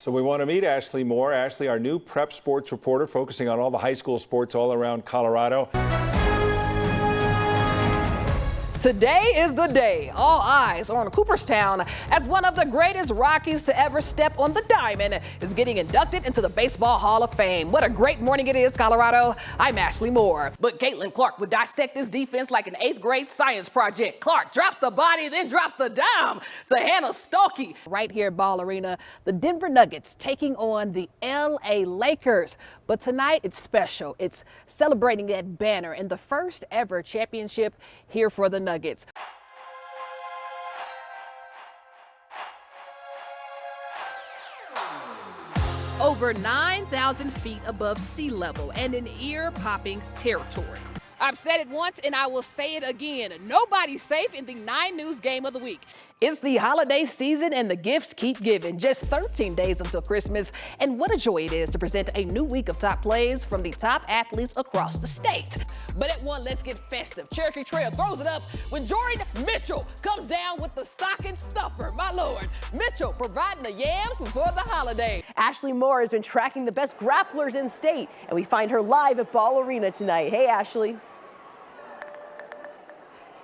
So we want to meet Ashley Moore. Ashley, our new prep sports reporter, focusing on all the high school sports all around Colorado. Today is the day. All eyes are on Cooperstown as one of the greatest Rockies to ever step on the diamond is getting inducted into the Baseball Hall of Fame. What a great morning it is, Colorado. I'm Ashley Moore. But Caitlin Clark would dissect this defense like an 8th grade science project. Clark drops the body, then drops the dime to Hannah Stokey. Right here at Ball Arena, the Denver Nuggets taking on the LA Lakers. But tonight it's special. It's celebrating that banner and the first ever championship here for the Nuggets. Over 9,000 feet above sea level and in ear-popping territory. I've said it once and I will say it again. Nobody's safe in the 9 News Game of the Week. It's the holiday season and the gifts keep giving. Just 13 days until Christmas. And what a joy it is to present a new week of top plays from the top athletes across the state. But at 1, let's get festive. Cherokee Trail throws it up when Jordan Mitchell comes down with the stocking stuffer. My Lord, Mitchell providing the yams before the holiday. Ashley Moore has been tracking the best grapplers in state, and we find her live at Ball Arena tonight. Hey, Ashley.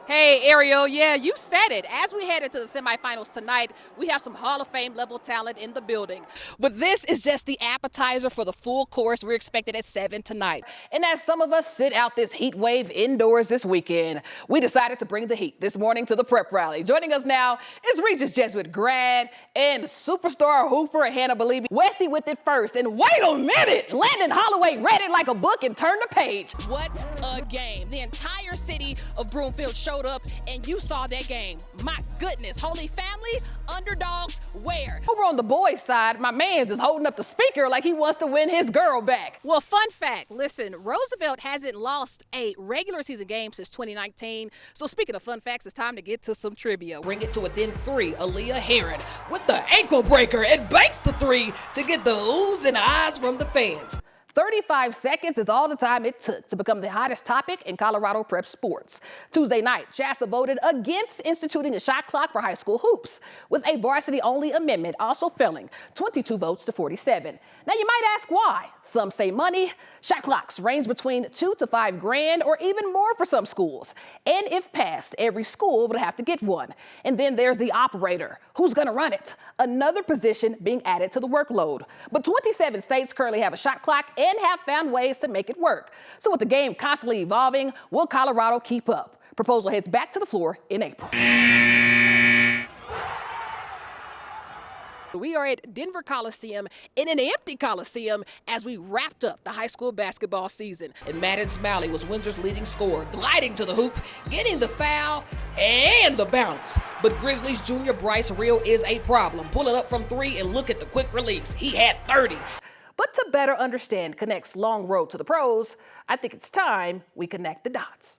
Hey, Ariel, yeah, you said it. As we head into the semifinals tonight, we have some Hall of Fame level talent in the building. But this is just the appetizer for the full course we're expected at 7 tonight. And as some of us sit out this heat wave indoors this weekend, we decided to bring the heat this morning to the prep rally. Joining us now is Regis Jesuit grad and superstar hooper Hannah Believe. Westy with it first, and wait a minute! Landon Holloway read it like a book and turned the page. What a game. The entire city of Broomfield showed up and you saw that game. My goodness, Holy Family, underdogs where? Over on the boys' side, my man's is holding up the speaker like he wants to win his girl back. Well, fun fact, listen, Roosevelt hasn't lost a regular season game since 2019. So speaking of fun facts, it's time to get to some trivia. Bring it to within 3. Aaliyah Heron with the ankle breaker and banks the 3 to get the oohs and eyes from the fans. 35 seconds is all the time it took to become the hottest topic in Colorado prep sports. Tuesday night, JASA voted against instituting a shot clock for high school hoops, with a varsity-only amendment also failing, 22 votes to 47. Now you might ask why. Some say money. Shot clocks range between $2 to $5 grand or even more for some schools. And if passed, every school would have to get one. And then there's the operator. Who's gonna run it? Another position being added to the workload. But 27 states currently have a shot clock and have found ways to make it work. So with the game constantly evolving, will Colorado keep up? Proposal heads back to the floor in April. We are at Denver Coliseum in an empty Coliseum as we wrapped up the high school basketball season. And Madden Smalley was Windsor's leading scorer, gliding to the hoop, getting the foul and the bounce. But Grizzlies junior Bryce Real is a problem. Pulling up from 3 and look at the quick release. He had 30. But to better understand Connect's long road to the pros, I think it's time we connect the dots.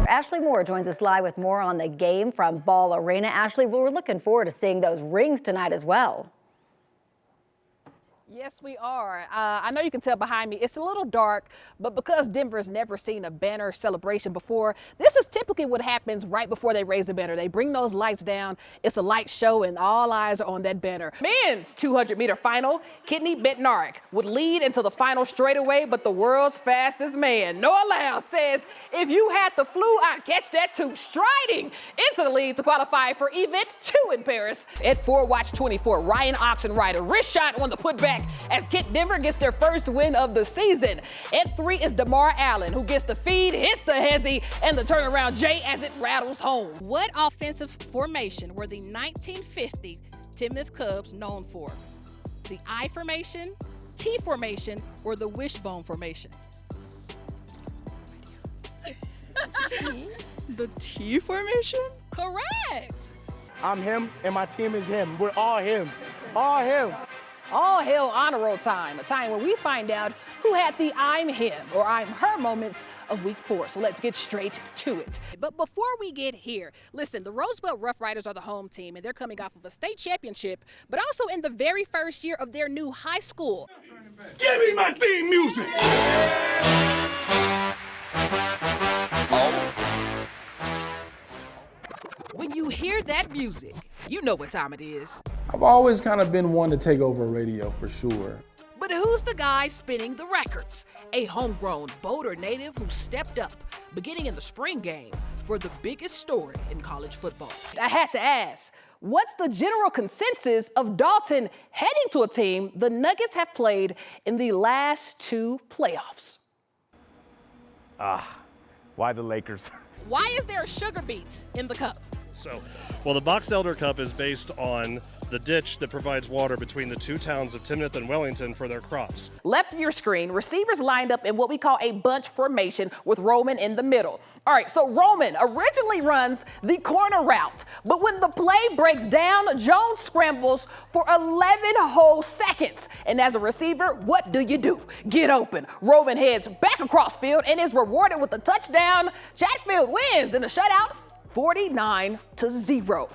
Ashley Moore joins us live with more on the game from Ball Arena. Ashley, we're looking forward to seeing those rings tonight as well. Yes, we are. I know you can tell behind me, it's a little dark, but because Denver's never seen a banner celebration before, this is typically what happens right before they raise the banner. They bring those lights down. It's a light show and all eyes are on that banner. Men's 200-meter final, Kidney Bednarik would lead into the final straightaway, but the world's fastest man, Noah Lyles, says, if you had the flu, I'd catch that too, striding into the lead to qualify for event 2 in Paris. At 4, watch 24, Ryan Oxenrider, wrist shot on the putback as Kit Denver gets their first win of the season. At 3 is DeMar Allen, who gets the feed, hits the hezzy, and the turnaround J as it rattles home. What offensive formation were the 1950 Timoth Cubs known for? The I formation, T formation, or the wishbone formation? The T formation? Correct. I'm him, and my team is him. We're all him. All him. All hail honor roll time, a time where we find out who had the I'm him or I'm her moments of week 4. So let's get straight to it. But before we get here, listen, the Roosevelt Rough Riders are the home team, and they're coming off of a state championship, but also in the very first year of their new high school. Give me my theme music. When you hear hear that music, you know what time it is. I've always kind of been one to take over radio for sure. But who's the guy spinning the records? A homegrown Boulder native who stepped up, beginning in the spring game, for the biggest story in college football. I had to ask, what's the general consensus of Dalton heading to a team the Nuggets have played in the last 2 playoffs? Why the Lakers? Why is there a sugar beet in the cup? The Box Elder Cup is based on the ditch that provides water between the 2 towns of Timnath and Wellington for their crops. Left of your screen, receivers lined up in what we call a bunch formation with Roman in the middle. All right, so Roman originally runs the corner route, but when the play breaks down, Jones scrambles for 11 whole seconds. And as a receiver, what do? Get open. Roman heads back across field and is rewarded with a touchdown. Chatfield wins in a shutout, 49-0.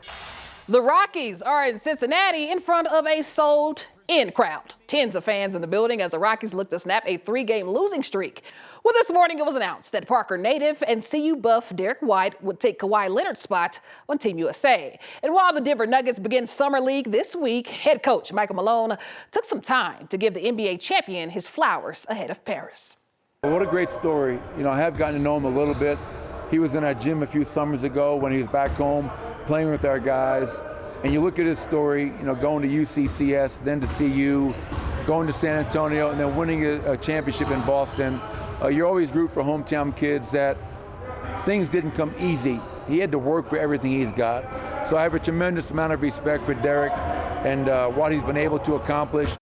The Rockies are in Cincinnati in front of a sold-in crowd. Tens of fans in the building as the Rockies look to snap a 3-game losing streak. Well, this morning it was announced that Parker native and CU buff Derek White would take Kawhi Leonard's spot on Team USA. And while the Denver Nuggets begin Summer League this week, head coach Michael Malone took some time to give the NBA champion his flowers ahead of Paris. What a great story. I have gotten to know him a little bit. He was in our gym a few summers ago when he was back home playing with our guys. And you look at his story, going to UCCS, then to CU, going to San Antonio, and then winning a championship in Boston. You always root for hometown kids that things didn't come easy. He had to work for everything he's got. So I have a tremendous amount of respect for Derek and what he's been able to accomplish.